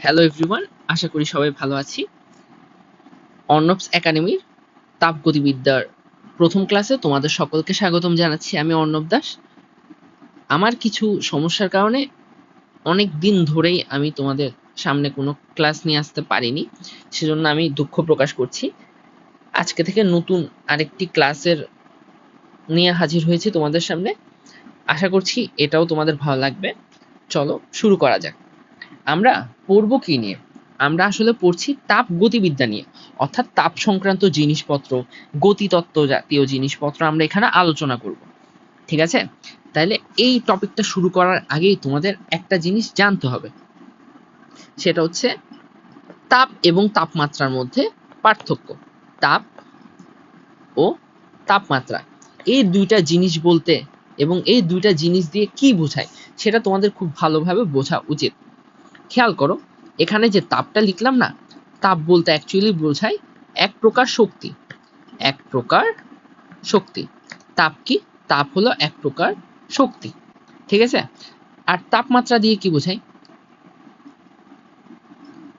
Hello everyone, আশা করি সবাই ভালো আছি। অর্ণবস একাডেমির তাপগতিবিদ্যার প্রথম ক্লাসে তোমাদের সকলকে স্বাগতম জানাচ্ছি। আমি অর্ণব দাস। আমার কিছু সমস্যার কারণে অনেক দিন ধরেই আমি তোমাদের সামনে কোনো ক্লাস নিয়ে আসতে পারিনি, সেজন্য আমি দুঃখ প্রকাশ করছি। আজকে থেকে নতুন আরেকটি ক্লাসের নিয়ে হাজির হয়েছি তোমাদের সামনে। আশা করছি এটাও তোমাদের ভালো লাগবে। চলো শুরু করা যাক। আমরা পড়বো কি নিয়ে? আমরা আসলে পড়ছি তাপ গতিবিদ্যা নিয়ে, অর্থাৎ তাপ সংক্রান্ত জিনিসপত্র, গতিতত্ত্ব জাতীয় জিনিসপত্র আমরা এখানে আলোচনা করব। ঠিক আছে? তাহলে এই টপিকটা শুরু করার আগেই তোমাদের একটা জিনিস জানতে হবে, সেটা হচ্ছে তাপ এবং তাপমাত্রার মধ্যে পার্থক্য। তাপ ও তাপমাত্রা, এই দুইটা জিনিস বলতে এবং এই দুইটা জিনিস দিয়ে কি বোঝায় সেটা তোমাদের খুব ভালোভাবে বোঝা উচিত। খেয়াল করো, এখানে যে তাপটা লিখলাম না, তাপ বলতে অ্যাকচুয়ালি বোঝায় এক প্রকার শক্তি। এক প্রকার শক্তি। তাপ কি? তাপ হলো এক প্রকার শক্তি। ঠিক আছে? আর তাপমাত্রা দিয়ে কি বোঝায়?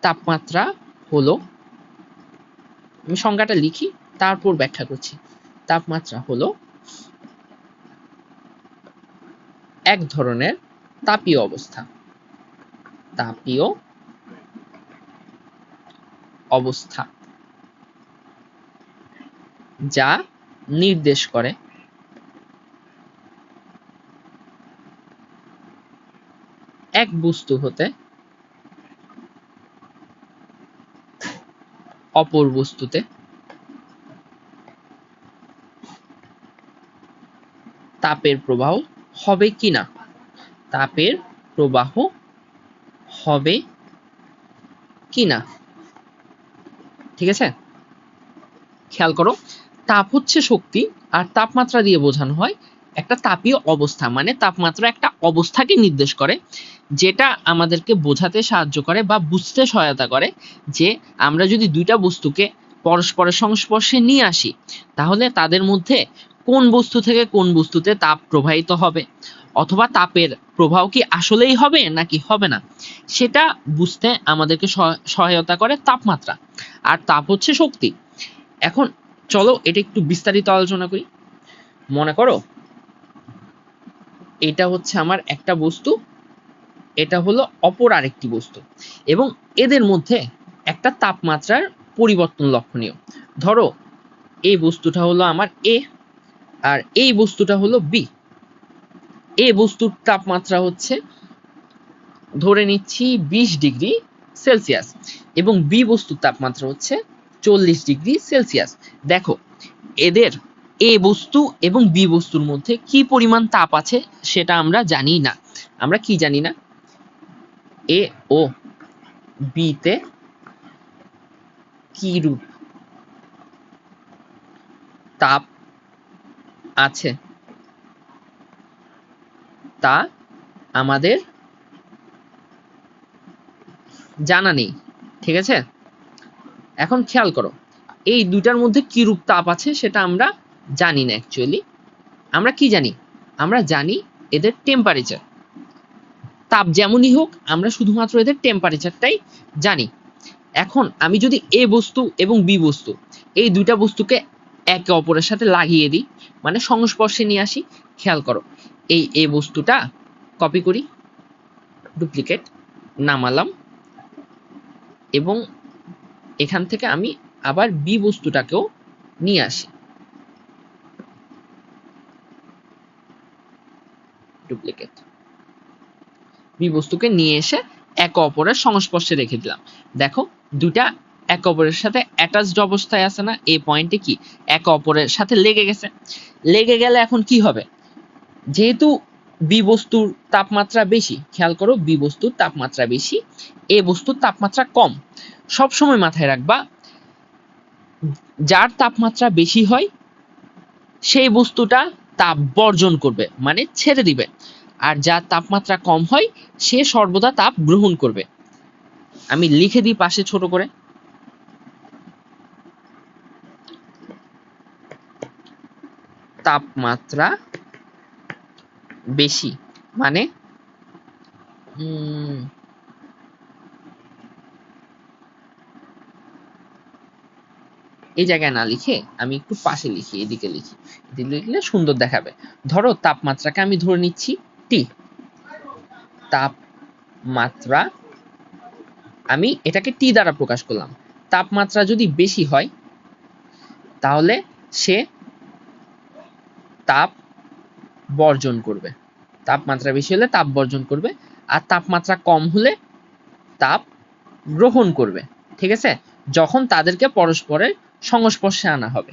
তাপমাত্রা হলো, আমি সংজ্ঞাটা লিখি তারপর ব্যাখ্যা করছি। তাপমাত্রা হলো এক ধরনের তাপীয় অবস্থা। তাপীয় অবস্থা যা নির্দেশ করে এক বস্তু হতে অপর বস্তুতে তাপের প্রবাহ হবে কিনা। তাপের প্রবাহ হবে কিনা। ঠিক আছে? খেয়াল করো, তাপ হচ্ছে শক্তি, আর তাপমাত্রা দিয়ে বোঝানো হয় একটা তাপীয় অবস্থা, মানে তাপমাত্রা একটা অবস্থাকে নির্দেশ করে, যেটা আমাদেরকে বোঝাতে সাহায্য করে বা বুঝতে সহায়তা করে যে আমরা যদি দুইটা বস্তুকে পরস্পরের সংস্পর্শে নিয়ে আসি, তাহলে তাদের মধ্যে কোন বস্তু থেকে কোন বস্তুতে তাপ প্রবাহিত হবে, অথবা তাপের প্রবাহ কি আসলেই হবে নাকি হবে না, সেটা বুঝতে আমাদেরকে সহায়তা করে তাপমাত্রা। আর তাপ হচ্ছে শক্তি। এখন চলো এটা একটু বিস্তারিত আলোচনা করি। মনে করো এটা হচ্ছে আমার একটা বস্তু, এটা হলো অপর আরেকটি বস্তু, এবং এদের মধ্যে একটা তাপমাত্রার পরিবর্তন লক্ষণীয়। ধরো এই বস্তুটা হলো আমার এ, আর এই বস্তুটা হলো বি। এ বস্তুর তাপমাত্রা হচ্ছে ধরে নিচ্ছি 20 ডিগ্রি সেলসিয়াস, এবং বি বস্তুর তাপমাত্রা হচ্ছে 40 ডিগ্রি সেলসিয়াস। দেখো, এদের এ বস্তু এবং বি বস্তুর মধ্যে কি পরিমাণ তাপ আছে সেটা আমরা জানি না। আমরা কি জানি না? এ ও বি তে কি রূপ তাপ আছে তা আমাদের জানা নেই। ঠিক আছে? এখন খেয়াল করো, এই দুইটার মধ্যে কি রূপ তাপ আছে সেটা আমরা জানি না অ্যাকচুয়ালি। আমরা কি জানি? আমরা জানি এদের টেম্পারেচার। তাপ যেমনই হোক, আমরা শুধুমাত্র এদের টেম্পারেচারটাই জানি। এখন আমি যদি এ বস্তু এবং বি বস্তু, এই দুইটা বস্তুকে একে অপরের সাথে লাগিয়ে দিই, মানে সংস্পর্শে নিয়ে আসি। খেয়াল করো, এই এ বস্তুটা কপি করি, ডুপ্লিকেট নামালাম, এবং এখান থেকে আমি আবার বি বস্তুটাকেও নিয়ে আসি, ডুপ্লিকেট বি বস্তুকে নিয়ে এসে একে অপরের সংস্পর্শে রেখে দিলাম। দেখো, দুইটা একে অপরের সাথে অ্যাটাচড অবস্থায় আছে না? এই পয়েন্টে কি একে অপরের সাথে লেগে গেছে। লেগে গেলে এখন কি হবে? যেহেতু বি বস্তুর তাপমাত্রা বেশি, খেয়াল করো বি বস্তুর তাপমাত্রা বেশি, এ বস্তুর তাপমাত্রা কম। সবসময় মাথায় রাখবা, যার তাপমাত্রা বেশি হয় সেই বস্তুটা তাপ বর্জন করবে, মানে ছেড়ে দিবে, আর যার তাপমাত্রা কম হয় সে সর্বদা তাপ গ্রহণ করবে। আমি লিখে দিই পাশে ছোট করে, তাপমাত্রা বেশি মানে এই জায়গায় না লিখে আমি একটু পাশে লিখি, এদিকে লিখি, এদিকে লিখলে সুন্দর দেখাবে। ধরো তাপমাত্রাকে আমি ধরে নিচ্ছি টি। তাপমাত্রা, আমি এটাকে টি দ্বারা প্রকাশ করলাম। তাপমাত্রা যদি বেশি হয় তাহলে সে তাপ বর্জন করবে, তাপমাত্রা বেশি হলে তাপ বর্জন করবে, আর তাপমাত্রা কম হলে তাপ গ্রহণ করবে। ঠিক আছে, যখন তাদেরকে পরস্পরের সংস্পর্শে আনা হবে।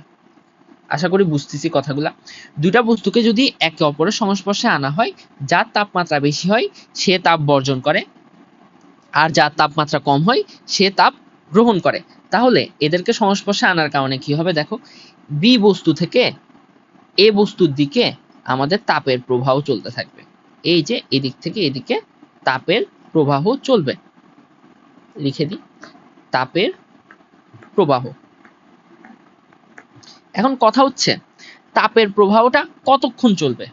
আশা করি বুঝতেছি কথাগুলা। দুইটা বস্তুকে যদি একে অপরের সংস্পর্শে আনা হয়, যার তাপমাত্রা বেশি হয় সে তাপ বর্জন করে, আর যার তাপমাত্রা কম হয় সে তাপ গ্রহণ করে। তাহলে এদেরকে সংস্পর্শে আনার কারণে কি হবে দেখো, বি বস্তু থেকে এ বস্তুর দিকে আমাদের তাপের প্রবাহ চলতে থাকবে। এই যে এদিক থেকে এদিকে তাপের প্রবাহ চলবে, লিখে দিই তাপের প্রবাহ। এখন কথা হচ্ছে তাপের প্রবাহটা কতক্ষণ চলবে,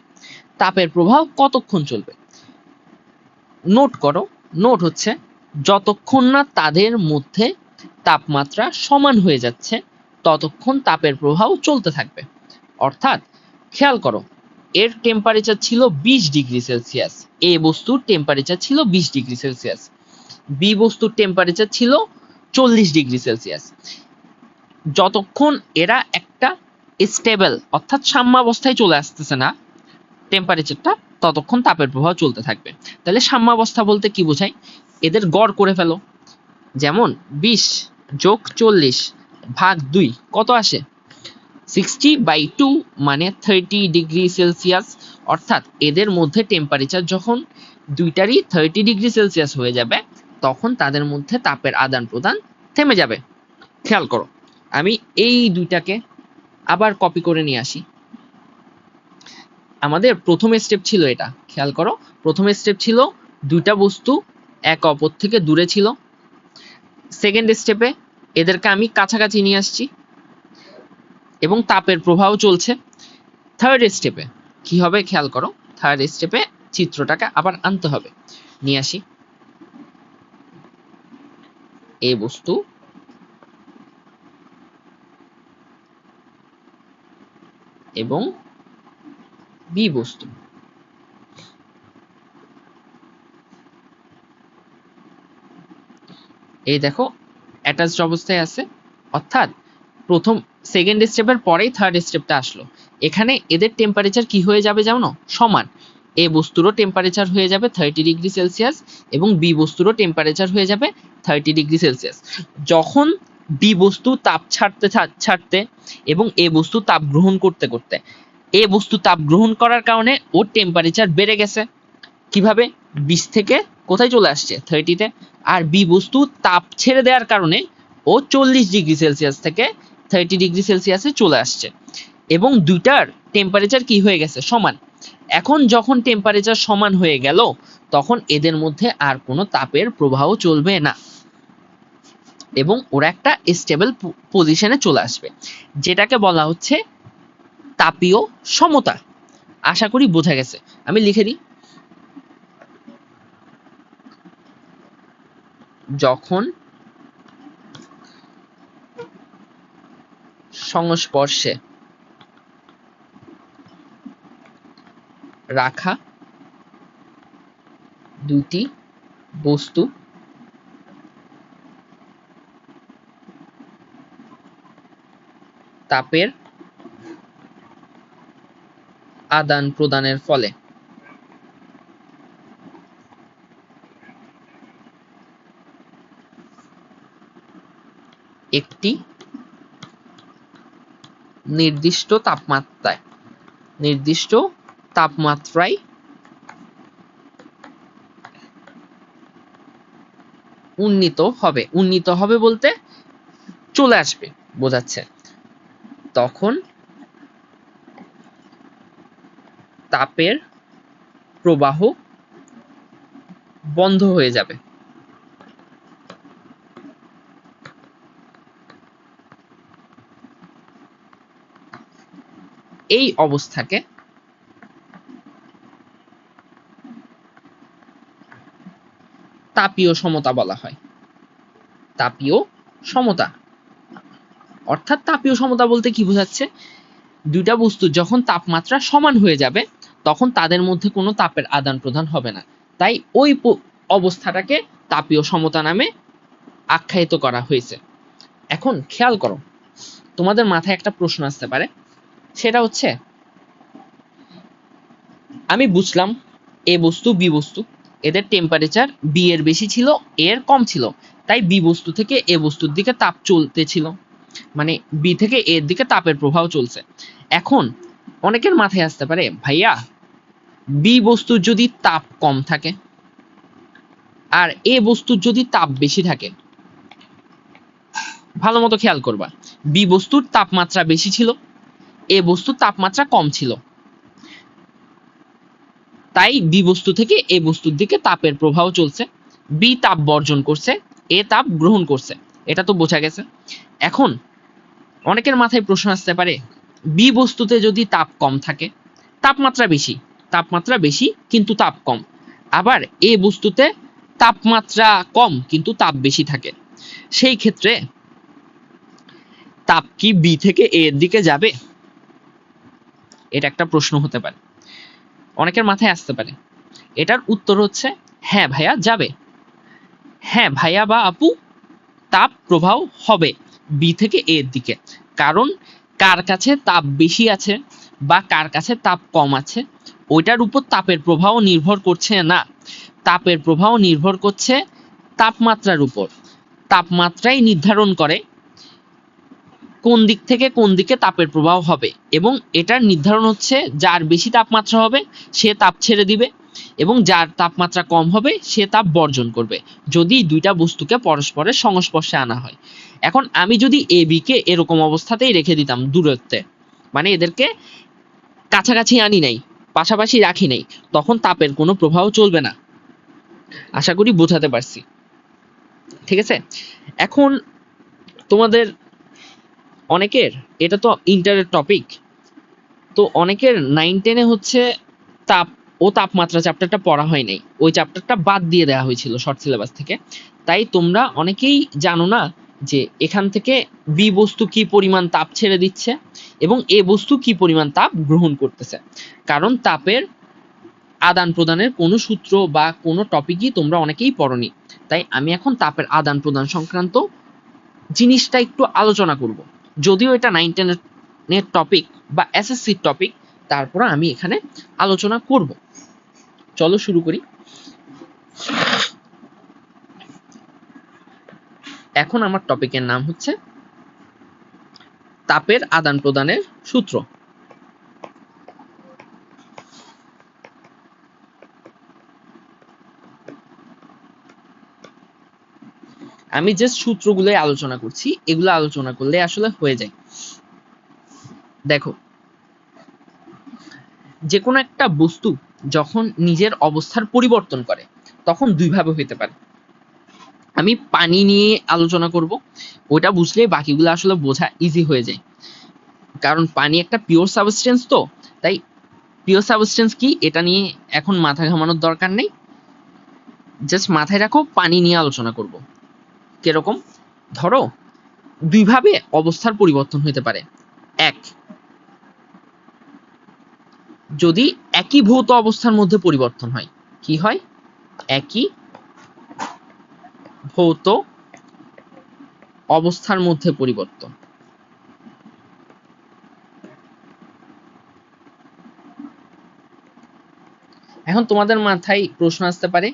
তাপের প্রবাহ কতক্ষণ চলবে নোট করো। নোট হচ্ছে যতক্ষণ না তাদের মধ্যে তাপমাত্রা সমান হয়ে যাচ্ছে ততক্ষণ তাপের প্রবাহ চলতে থাকবে। অর্থাৎ খেয়াল করো, এর টেম্পারেচার ছিল 20 ডিগ্রি সেলসিয়াস, এ বস্তুর টেম্পারেচার ছিল 20 ডিগ্রি সেলসিয়াস, বি বস্তুর টেম্পারেচার ছিল 40 ডিগ্রি সেলসিয়াস। যতক্ষণ এরা একটা স্টেবল অর্থাৎ সাম্যাবস্থায় চলে আসতেছে না টেম্পারেচারটা, ততক্ষণ তাপের প্রবাহ চলতে থাকবে। তাহলে সাম্যাবস্থা বলতে কি বোঝায়, এদের গড় করে ফেলো। যেমন 20 যোগ 40 ভাগ 2 কত আসে, 60/2 মানে 30 ডিগ্রি সেলসিয়াস। অর্থাৎ এদের মধ্যে টেম্পারেচার যখন দুইটারই 30 ডিগ্রি সেলসিয়াস হয়ে যাবে তখন তাদের মধ্যে তাপের আদান প্রদান থেমে যাবে। খেয়াল করো, আমি এই দুইটাকে আবার কপি করে নিয়ে আসি। আমাদের প্রথম স্টেপ ছিল এটা, খেয়াল করো, প্রথম স্টেপ ছিল দুইটা বস্তু এক অপর থেকে দূরে ছিল। সেকেন্ড স্টেপে এদেরকে আমি কাছাকাছি নিয়ে আসছি এবং তাপের প্রবাহ চলছে। থার্ড স্টেপে কি হবে খেয়াল করো, থার্ড স্টেপে চিত্রটাকে আবার আনতে হবে। নিয়ে আসি, এ বস্তু এবং বি বস্তু, এই দেখো অ্যাটাচড অবস্থায় আছে। অর্থাৎ প্রথম সেকেন্ড স্টেপের পরেই থার্ড স্টেপটা আসলো। এখানে এদের টেম্পারেচার কি হয়ে যাবে জানো, সমান। এ বস্তুরও টেম্পারেচার হয়ে যাবে 30 ডিগ্রি সেলসিয়াস এবং বি বস্তুরও টেম্পারেচার হয়ে যাবে 30 ডিগ্রি সেলসিয়াস। যখন বি বস্তু তাপ ছাড়তে এবং এ বস্তু তাপ গ্রহণ করতে করতে, এ বস্তু তাপ গ্রহণ করার কারণে ওর টেম্পারেচার বেড়ে গেছে। কিভাবে, 20 থেকে কোথায় চলে আসছে 30-তে। আর বি বস্তু তাপ ছেড়ে দেওয়ার কারণে ও 40 ডিগ্রি সেলসিয়াস থেকে 30 ডিগ্রি সেলসিয়াসে চলে আসছে এবং দুইটার টেম্পারেচার কি হয়ে গেছে, সমান। এখন যখন টেম্পারেচার সমান হয়ে গেল তখন এদের মধ্যে আর কোনো তাপের প্রবাহ চলবে না এবং ওরা একটা স্টেবল পজিশনে চলে আসবে, যেটাকে বলা হচ্ছে তাপীয় সমতা। আশা করি বোঝা গেছে। আমি লিখে দিই, যখন সংস্পর্শে রাখা দুটি বস্তু তাপের আদান প্রদানের ফলে একটি নির্দিষ্ট তাপমাত্রায় উন্নীত হবে বলতে চলে আসবে বোঝাচ্ছে, তখন তাপের প্রবাহ বন্ধ হয়ে যাবে। এই অবস্থাকে তাপীয় সমতা বলা হয়। তাপীয় সমতা। অর্থাৎ তাপীয় সমতা বলতে কি বোঝাচ্ছে, দুইটা বস্তু যখন তাপমাত্রা সমান হয়ে যাবে তখন তাদের মধ্যে কোনো তাপের আদান প্রদান হবে না, তাই ওই অবস্থাটাকে তাপীয় সমতা নামে আখ্যায়িত করা হয়েছে। এখন খেয়াল করো, তোমাদের মাথায় একটা প্রশ্ন আসতে পারে, সেটা হচ্ছে আমি বুঝলাম এ বস্তু বি বস্তু, এদের টেম্পারেচার বি এর বেশি ছিল, এ এর কম ছিল, তাই বি বস্তু থেকে এ বস্তুর দিকে তাপ চলতেছিল, মানে বি থেকে এর দিকে তাপের প্রবাহ চলছে। এখন অনেকের মাথায় আসতে পারে, ভাইয়া বি বস্তুর যদি তাপ কম থাকে আর এ বস্তুর যদি তাপ বেশি থাকে, ভালো মতো খেয়াল করবা, বি বস্তুর তাপমাত্রা বেশি ছিল, এ বস্তুর তাপমাত্রা কম ছিল, তাই বি বস্তু থেকে এ বস্তুর দিকে তাপের প্রবাহ চলছে, বি তাপ বর্জন করছে, এ তাপ গ্রহণ করছে, এটা তো বোঝা গেছে। এখন অনেকের মাথায় প্রশ্ন আসতে পারে, বি বস্তুতে যদি তাপ কম থাকে, তাপমাত্রা বেশি কিন্তু তাপ কম, আবার এ বস্তুতে তাপমাত্রা কম কিন্তু তাপ বেশি থাকে, সেই ক্ষেত্রে তাপ কি বি থেকে এ এর দিকে যাবে? এটা একটা প্রশ্ন হতে পারে, অনেকের মাথায় আসতে পারে। এটার উত্তর হচ্ছে হ্যাঁ ভাইয়া যাবে, হ্যাঁ ভাইয়া বা আপু, তাপ প্রবাহ হবে বি থেকে এ এর দিকে, কারণ কার কাছে তাপ বেশি আছে বা কার কাছে তাপ কম আছে ওইটার উপর তাপের প্রবাহ নির্ভর করছে না, তাপের প্রবাহ নির্ভর করছে তাপমাত্রার উপর। তাপমাত্রাই নির্ধারণ করে কোন দিক থেকে কোন দিকে তাপের প্রবাহ হবে, এবং এটার নির্ধারণ হচ্ছে যার বেশি তাপমাত্রা হবে সে তাপ ছেড়ে দিবে এবং যার তাপমাত্রা কম হবে সে তাপ বর্জন করবে, যদি দুইটা বস্তুকে পরস্পরের সংস্পর্শে আনা হয়। এখন আমি যদি এ বি কে এরকম অবস্থাতেই রেখে দিতাম দূরত্বে, মানে এদেরকে কাছাকাছি আনি নাই, পাশাপাশি রাখি নাই, তখন তাপের কোনো প্রবাহ চলবে না। আশা করি বোঝাতে পারছি, ঠিক আছে? এখন তোমাদের অনেকের, এটা তো ইন্টারের টপিক, তো অনেকের 9-10 হচ্ছে তাপ ও তাপমাত্রা চ্যাপ্টারটা পড়া হয় নাই, ওই চ্যাপ্টারটা বাদ দিয়ে দেওয়া হয়েছিল শর্ট সিলেবাস থেকে, তাই তোমরা অনেকেই জানো না যে এখান থেকে বি বস্তু কি পরিমাণ তাপ ছেড়ে দিচ্ছে এবং এ বস্তু কি পরিমাণ তাপ গ্রহণ করতেছে, কারণ তাপের আদান প্রদানের কোনো সূত্র বা কোনো টপিকই তোমরা অনেকেই পড়নি। তাই আমি এখন তাপের আদান প্রদান সংক্রান্ত জিনিসটা একটু আলোচনা করব, যদিও এটা 9-10 টপিক বা এসএসসির টপিক, তারপর আমি এখানে আলোচনা করব। চলো শুরু করি। এখন আমার টপিকের নাম হচ্ছে তাপের আদান প্রদানের সূত্র। আমি যে সূত্রগুলোই আলোচনা করছি এগুলো আলোচনা করলে আসলে হয়ে যায়। দেখো, যে কোনো একটা বস্তু যখন নিজের অবস্থার পরিবর্তন করে তখন দুইভাবে হইতে পারে। আমি পানি নিয়ে আলোচনা করব, ওটা বুঝলে বাকিগুলো আসলে বোঝা ইজি হয়ে যায়, কারণ পানি একটা পিওর সাবস্টেন্স, তো তাই পিওর সাবস্টেন্স কি এটা নিয়ে এখন মাথা ঘামানোর দরকার নেই, জাস্ট মাথায় রাখো পানি নিয়ে আলোচনা করব। কিরকম? ধরো দুইভাবে অবস্থার পরিবর্তন হতে পারে। এক, যদি একই ভৌত অবস্থার মধ্যে পরিবর্তন হয়। কি হয়? একই ভৌত অবস্থার মধ্যে পরিবর্তন। এখন তোমাদের মাথায় প্রশ্ন আসতে পারে,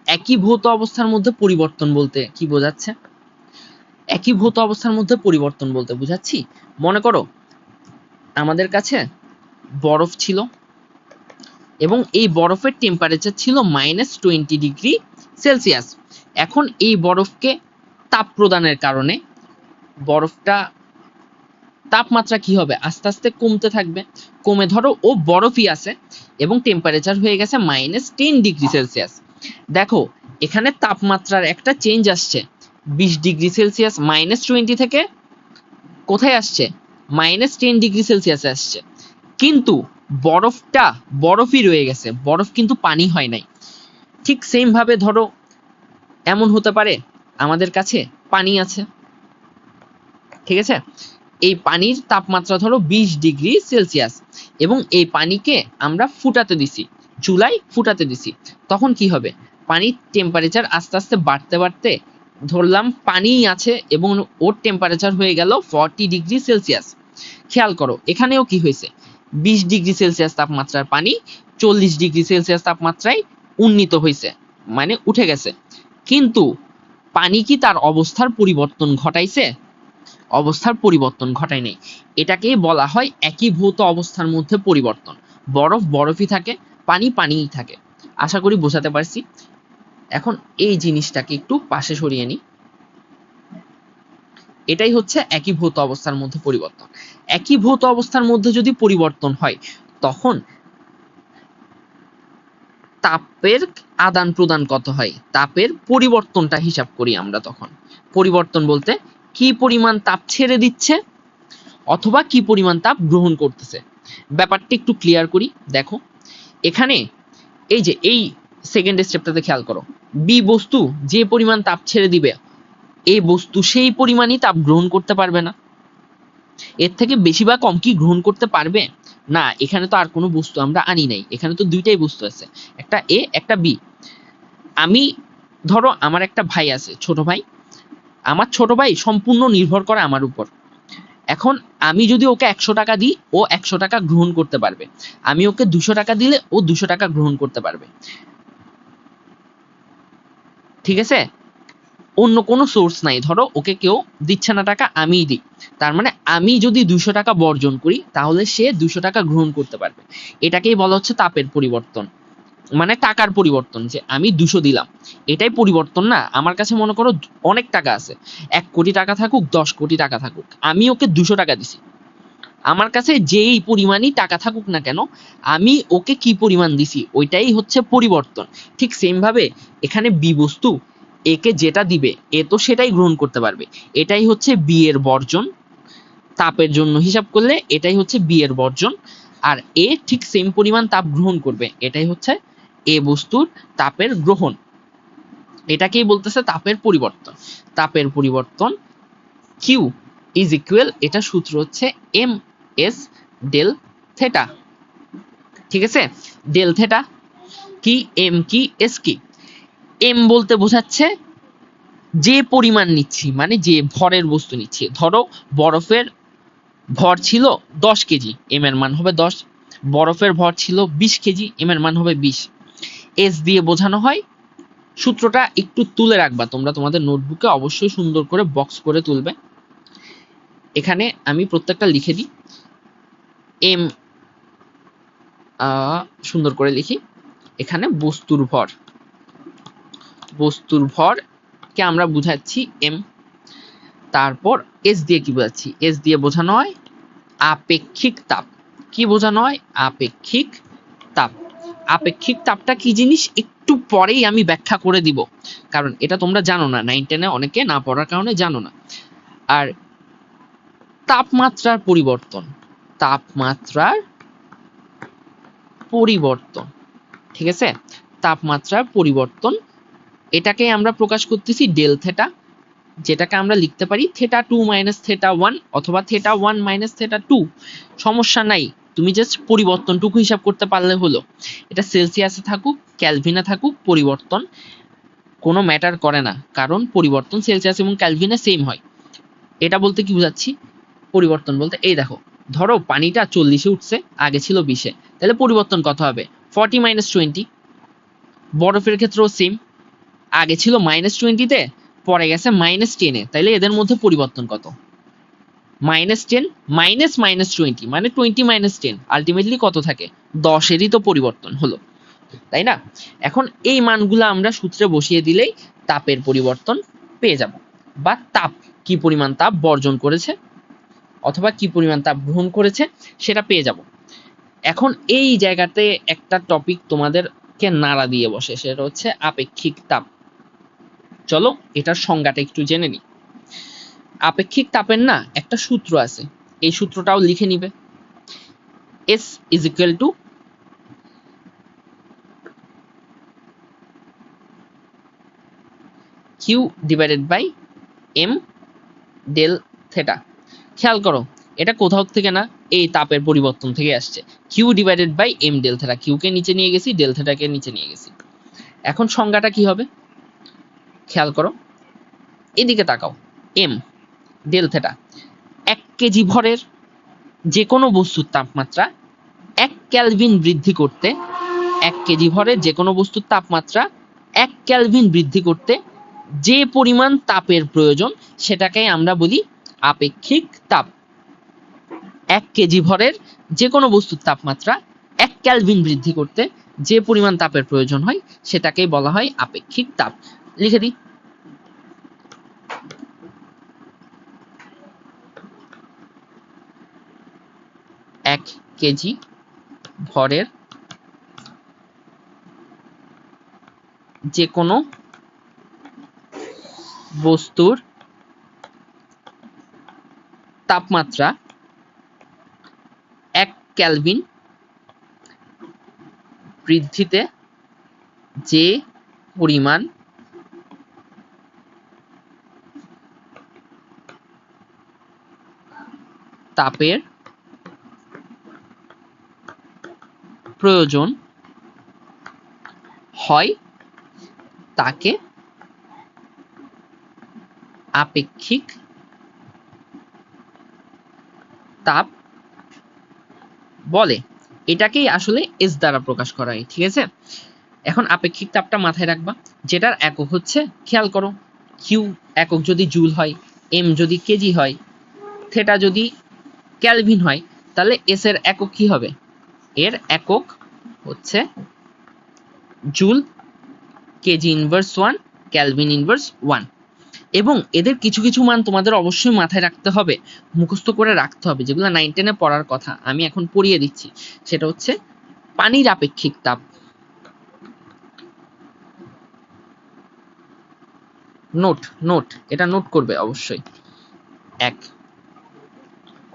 একই ভৌত অবস্থার মধ্যে পরিবর্তন বলতে কি বোঝাচ্ছে? একই ভৌত অবস্থার মধ্যে পরিবর্তন বলতে বুঝাচ্ছি, মনে করো আমাদের কাছে বরফ ছিল এবং এই বরফের টেম্পারেচার ছিল -20°C। এখন এই বরফকে তাপ প্রদানের কারণে বরফটা তাপমাত্রা কি হবে? আস্তে আস্তে কমতে থাকবে, কমে ধরো ও বরফই আছে এবং টেম্পারেচার হয়ে গেছে -10°C। দেখো এখানে তাপমাত্রার একটা চেঞ্জ আসছে, 20°C -20 থেকে কোথায় আসছে? -10°C আসছে, কিন্তু বরফটা বরফই রয়ে গেছে, বরফ কিন্তু পানি হয় নাই। ঠিক সেম ভাবে ধরো এমন হতে পারে আমাদের কাছে পানি আছে, ঠিক আছে, এই পানির তাপমাত্রা ধরো 20°C এবং এই পানিকে আমরা ফুটাতে দিছি, চুলায় ফুটাতে দিছি, তখন কি হবে? পানির টেম্পারেচার আস্তে আস্তে বাড়তে বাড়তে ধরলাম পানিই আছে এবং ওর টেম্পারেচার হয়ে গেল 40°C। খেয়াল করো এখানেও কি হয়েছে, 20°C তাপমাত্রার পানি 40°C তাপমাত্রায় উন্নীত হয়েছে, মানে উঠে গেছে। কিন্তু পানি কি তার অবস্থার পরিবর্তন ঘটাইছে? অবস্থার পরিবর্তন ঘটায় নাই। এটাকেই বলা হয় একীভূত অবস্থার মধ্যে পরিবর্তন। বরফ বরফই থাকে, পানি পানিই থাকে। আশা করি বোঝাতে পারছি। এখন এই জিনিসটাকে একটু পাশে সরিয়ে নিই। এটাই হচ্ছে একীভূত অবস্থার মধ্যে পরিবর্তন। একীভূত অবস্থার মধ্যে যদি পরিবর্তন হয় তখন তাপের আদান প্রদান কত হয়? তাপের পরিবর্তনটা হিসাব করি আমরা তখন। পরিবর্তন বলতে কি পরিমাণ তাপ ছেড়ে দিচ্ছে অথবা কি পরিমাণ তাপ গ্রহণ করতেছে। ব্যাপারটা একটু ক্লিয়ার করি। দেখো এখানে এই যে এই সেকেন্ড স্টেপটাতে খেয়াল করো, বি বস্তু যে পরিমাণ তাপ ছেড়ে দিবে এই বস্তু সেই পরিমাণই তাপ গ্রহণ করতে পারবে না। এর থেকে বেশি বা কম কি গ্রহণ করতে পারবে না? এখানে তো আর কোনো বস্তু আমরা আনি নাই, এখানে তো দুইটাই বস্তু আছে, একটা এ একটা বি। আমি ধরো আমার একটা ভাই আছে, ছোট ভাই। আমার ছোট ভাই সম্পূর্ণ নির্ভর করে আমার উপর। এখন আমি যদি ওকে 100 টাকা দিই ও 100 টাকা গ্রহণ করতে পারবে, আমি ওকে 200 টাকা দিলে ও 200 টাকা গ্রহণ করতে পারবে। ঠিক আছে? অন্য কোনো সোর্স নাই, ধরো ওকে কেউ দিচ্ছে না টাকা, আমিই দিই, তার মানে আমি যদি 200 টাকা বর্জন করি তাহলে সে 200 টাকা গ্রহণ করতে পারবে। এটাকেই বলা হচ্ছে তাপের পরিবর্তন, মানে টাকার পরিবর্তন। যে আমি 200 দিলাম এটাই পরিবর্তন না। আমার কাছে মনে করো অনেক টাকা আছে, 1 কোটি টাকা থাকুক 10 কোটি টাকা থাকুক, আমি ওকে 200 টাকা দিছি। আমার কাছে যেই পরিমাণই টাকা থাকুক না কেন, আমি ওকে কি পরিমাণ দিছি ওইটাই হচ্ছে পরিবর্তন। ঠিক সেম ভাবে এখানে বি বস্তু একে যেটা দিবে এ তো সেটাই গ্রহণ করতে পারবে, এটাই হচ্ছে বি এর বর্জন। তাপের জন্য হিসাব করলে এটাই হচ্ছে বি এর বর্জন, আর এ ঠিক সেম পরিমাণ তাপ গ্রহণ করবে, এটাই হচ্ছে এ বস্তুর তাপের গ্রহণ। এটাকেই বলতেছে তাপের পরিবর্তন। তাপের পরিবর্তন কিউ ইজ ইকুয়াল, এটা সূত্র হচ্ছে এম এস ডেল থেটা। ঠিক আছে? ডেল থেটা কি, এম কি, এস কি? এম বলতে বোঝাচ্ছে যে পরিমাণ নিচ্ছি, মানে যে ভরের বস্তু নিচ্ছি। ধরো বরফের ভর ছিল 10 কেজি, এম এর মান হবে 10। বরফের ভর ছিল 20 কেজি, এম এর মান হবে 20। এস দিয়ে বোঝানো হয়, সূত্রটা একটু তুলে রাখবা তোমরা তোমাদের নোটবুকে, অবশ্যই সুন্দর করে বক্স করে তুলবে। এখানে আমি প্রত্যেকটা লিখে দিই। এম সুন্দর করে লিখি। এখানে বস্তুর ভর, বস্তুর ভরকে আমরা বুঝাচ্ছি এম। তারপর এস দিয়ে কি বোঝাচ্ছি? এস দিয়ে বোঝানো হয় আপেক্ষিক তাপ। কি বোঝানো হয়? আপেক্ষিক তাপ। আপেক্ষিক তাপটা কি জিনিস একটু পরেই আমি ব্যাখ্যা করে দিব, কারণ এটা তোমরা জানো না, 9-10 অনেকে না পড়ার কারণে জানো না। আর তাপমাত্রার পরিবর্তন, তাপমাত্রার পরিবর্তন, ঠিক আছে? তাপমাত্রার পরিবর্তন, এটাকে আমরা প্রকাশ করতেছি ডেল থেটা, যেটাকে আমরা লিখতে পারি থেটা 2 মাইনাস থেটা 1 অথবা থেটা 1 মাইনাস থেটা 2। সমস্যা নাই, তুমি জাস্ট পরিবর্তনটুকু হিসাব করতে পারলে হলো। এটা সেলসিয়াসে থাকুক ক্যালভিনে থাকুক, পরিবর্তন কোনো ম্যাটার করে না, কারণ পরিবর্তন সেলসিয়াস এবং ক্যালভিনে সেম হয়। এটা বলতে কি বোঝাচ্ছি? পরিবর্তন বলতে এই দেখো, ধরো পানিটা 40-এ উঠছে, আগে ছিল 20-এ, তাহলে পরিবর্তন কত হবে? 40 মাইনাস 20। বরফের ক্ষেত্রেও সেম, আগে ছিল -20-তে, পরে গেছে -10-এ, তাইলে এদের মধ্যে পরিবর্তন কত? -10 মাইনাস -20, মানে 20 - 10, আলটিমেটলি কত থাকে? 10-এরই তো পরিবর্তন হলো, তাই না? এখন এই মানগুলো আমরা সূত্রে বসিয়ে দিলেই তাপের পরিবর্তন পেয়ে যাব, বা তাপ কি পরিমাণ তাপ বর্জন করেছে অথবা কি পরিমাণ তাপ গ্রহণ করেছে সেটা পেয়ে যাব। এখন এই জায়গাতে একটা টপিক তোমাদেরকে নাড়া দিয়ে বসে, সেটা হচ্ছে আপেক্ষিক তাপ। চলো এটার সংজ্ঞাটা একটু জেনে নিই। আপেক্ষিক তাপের না একটা সূত্র আছে, এই সূত্রটাও লিখে নিবে। S is equal to Q divided by M del theta। খেয়াল করো এটা কোথাও থেকে না, এই তাপের পরিবর্তন থেকে আসছে। Q divided by M del theta, Q কে নিচে নিয়ে গেছি, ডেল থিটাকে নিচে নিয়ে গেছি। এখন সংজ্ঞাটা কি হবে খেয়াল করো, এদিকে তাকাও, এম ডেল থিটা, 1 কেজি ভরের যে কোনো বস্তুর তাপমাত্রা 1 কেলভিন বৃদ্ধি করতে, 1 কেজি ভরের যে কোনো বস্তুর তাপমাত্রা 1 কেলভিন বৃদ্ধি করতে যে পরিমাণ তাপের প্রয়োজন সেটাকে আমরা বলি আপেক্ষিক তাপ। 1 কেজি ভরের যে কোনো বস্তুর তাপমাত্রা 1 কেলভিন বৃদ্ধি করতে যে পরিমাণ তাপের প্রয়োজন হয় সেটাকেই বলা হয় আপেক্ষিক তাপ। লিখে দিই, 1 কেজি ভরের যে কোনো বস্তুর তাপমাত্রা 1 কেলভিন বৃদ্ধিতে যে পরিমাণ তাপের প্রয়োজন হয় তাকে আপেক্ষিক তাপ বলে। এটাকেই আসলে এস দ্বারা প্রকাশ করা হয়, ঠিক আছে। এখন আপেক্ষিক তাপটা মাথায় রাখবা, যেটার একক হচ্ছে, খেয়াল করো, কিউ একক যদি জুল হয়, এম যদি কেজি হয়, থিটা যদি কেলভিন হয়, তাহলে এস এর একক কি হবে? এর একক হচ্ছে joule, KG inverse 1, kelvin inverse 1। এবং এদের কিছু কিছু মান তোমাদের অবশ্যই মাথায় রাখতে হবে, মুখস্থ করে রাখতে হবে, যেগুলো 9 10 এ পড়ার কথা, আমি এখন পড়িয়ে দিচ্ছি। সেটা হচ্ছে পানির আপেক্ষিক তাপ, নোট এটা নোট করবে অবশ্যই। এক,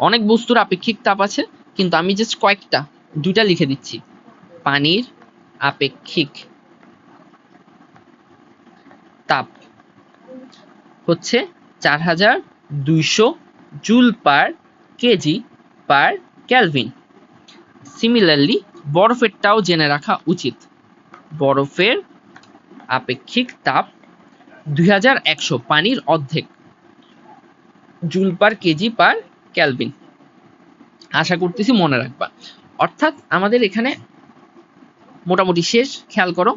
অনেক বস্তুর আপেক্ষিক তাপ আছে, কিন্তু আমি জাস্ট কয়েকটা, দুইটা লিখে দিচ্ছি। পানির আপেক্ষিক তাপ হচ্ছে 4200 joule per KG per kelvin. Similarly বরফেরটাও জেনে রাখা উচিত, বরফের আপেক্ষিক তাপ 2100, পানির অর্ধেক, joule per KG per kelvin. আশা করতেছি মনে রাখবা। অর্থাৎ আমাদের এখানে মোটামুটি শেষ। খেয়াল করো,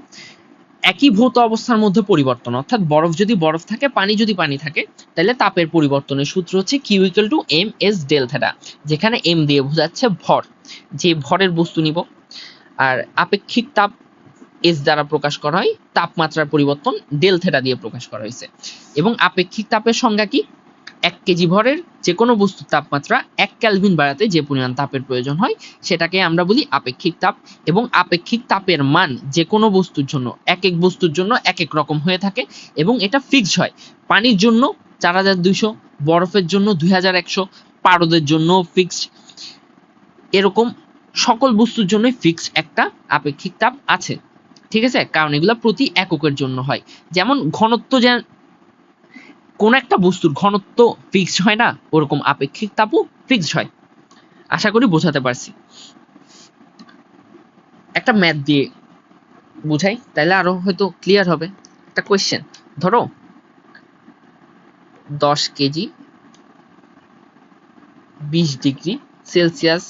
একই ভৌত অবস্থার মধ্যে পরিবর্তন, অর্থাৎ বরফ যদি বরফ থাকে, পানি যদি পানি থাকে, তাহলে তাপের পরিবর্তনের সূত্র হচ্ছে Q equal to M S del theta, যেখানে এম দিয়ে বোঝাচ্ছে ভর, যে ভরের বস্তু নিব। আর আপেক্ষিক তাপ এস দ্বারা প্রকাশ করা হয়, তাপমাত্রার পরিবর্তন ডেল থিটা দিয়ে প্রকাশ করা হয়েছে। এবং আপেক্ষিক তাপের সংজ্ঞা কি? 1 কেজি ভরের যে কোনো বস্তুর তাপমাত্রা 1 কেলভিন বাড়াতে যে পরিমাণ তাপের প্রয়োজন হয় সেটাকে আমরা বলি আপেক্ষিক তাপ। এবং আপেক্ষিক তাপের মান যে কোনো বস্তুর জন্য, এক এক বস্তুর জন্য এক এক রকম হয়ে থাকে, এবং এটা ফিক্সড হয়। পানির জন্য 4200, বরফের জন্য 2100, পারদের জন্য ফিক্সড, এরকম সকল বস্তুর জন্য ফিক্সড একটা আপেক্ষিক তাপ আছে, ঠিক আছে। কারণ এগুলো প্রতি এককের জন্য হয়। যেমন ঘনত্ব, যে কোন একটা বস্তুর ঘনত্ব ফিক্সড হয় না, ওরকম আপেক্ষিক তাপও ফিক্সড হয়। আশা করি বোঝাতে পারছি। একটা ম্যাথ দিয়ে বুঝাই, তাহলে আরো হয়তো ক্লিয়ার হবে। একটা কোয়েশ্চেন ধরো, 10 কেজি 20 ডিগ্রি সেলসিয়াস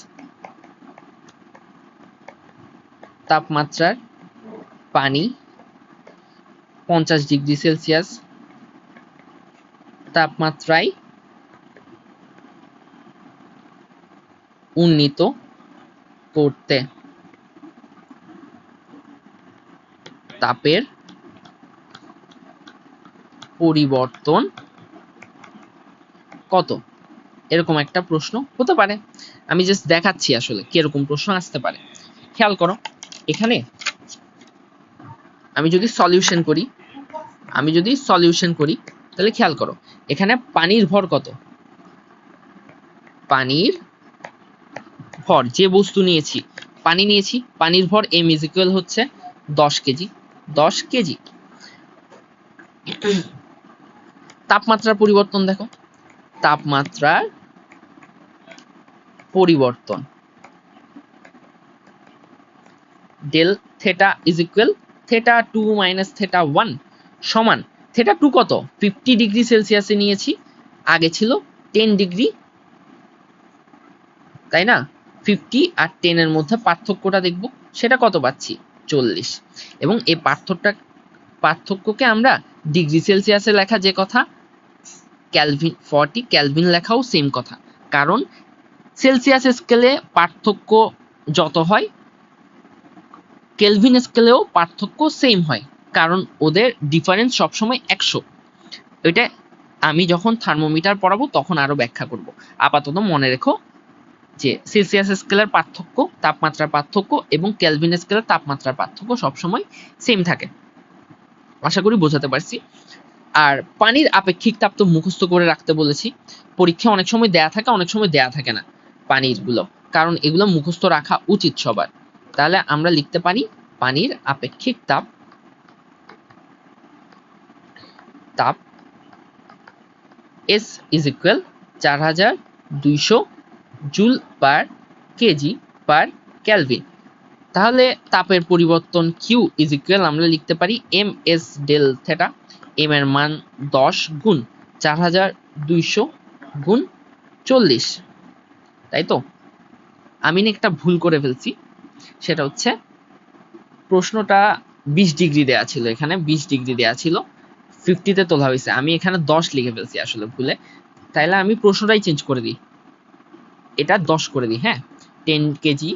তাপমাত্রার পানি 50 ডিগ্রি সেলসিয়াস তাপমাত্রায় উন্নীত করতে তাপের পরিবর্তন কত? এরকম একটা প্রশ্ন হতে পারে। আমি জাস্ট দেখাচ্ছি আসলে কিরকম প্রশ্ন আসতে পারে। খেয়াল করো, এখানে আমি যদি সলিউশন করি তাহলে খেয়াল করো, এখানে পানির ভর কত? পানির ভর, যে বস্তু নিয়েছি, পানি নিয়েছি, পানির ভর m ইজ ইকুয়াল হচ্ছে 10 কেজি। 10 কেজি তাপমাত্রার পরিবর্তন দেখো, তাপমাত্রার পরিবর্তন del theta is equal theta 2 minus theta 1 সমান থেটা 2 কত 50 ডিগ্রি সেলসিয়াসে নিয়েছি, আগে ছিল 10 ডিগ্রি, তাই না? 50 আর 10 এর মধ্যে পার্থক্যটা দেখব, সেটা কত পাচ্ছি 40। এবং এই পার্থক্যকে আমরা ডিগ্রি সেলসিয়াসে লেখা যে কথা, ক্যালভিন 40 ক্যালভিন লেখাও সেম কথা, কারণ সেলসিয়াস স্কেলে পার্থক্য যত হয় কেলভিন স্কেলেও পার্থক্য সেম হয়, কারণ ওদের ডিফারেন্স সবসময় 100। এটা আমি যখন থার্মোমিটার পড়াবো তখন আরো ব্যাখ্যা করব। আপাতত মনে রেখো যে সেলসিয়াস স্কেলের পার্থক্য, তাপমাত্রার পার্থক্য এবং কেলভিন স্কেলের তাপমাত্রার পার্থক্য সবসময় সেম থাকে। আশা করি বোঝাতে পারছি। আর পানির আপেক্ষিক তাপ তো মুখস্থ করে রাখতে বলেছি, পরীক্ষা অনেক সময় দেয়া থাকে, অনেক সময় দেয়া থাকে না পানির গুলো, কারণ এগুলো মুখস্থ রাখা উচিত সবার। তাহলে আমরা লিখতে পারি পানির আপেক্ষিক তাপ S is equal 4200 joule per KG per kelvin. তাহলে তাপের পরিবর্তন Q ইজ ইকুয়াল আমরা লিখতে পারি ms ডেল থেটা, m এর মান 10 গুণ 4200 গুণ 40, তাই তো? আমি একটা ভুল করে ফেলছি, সেটা হচ্ছে প্রশ্নটা 20 ডিগ্রি দেয়া ছিল, এখানে 20 ডিগ্রি দেয়া ছিল, 50 তে তোলা হয়েছে, আমি এখানে 10 লিখে ফেলছি আসলে ভুলে। তাইলে আমি প্রশ্নটাই চেঞ্জ করে দিই, এটা 10 করে দিই। হ্যাঁ, 10 কেজি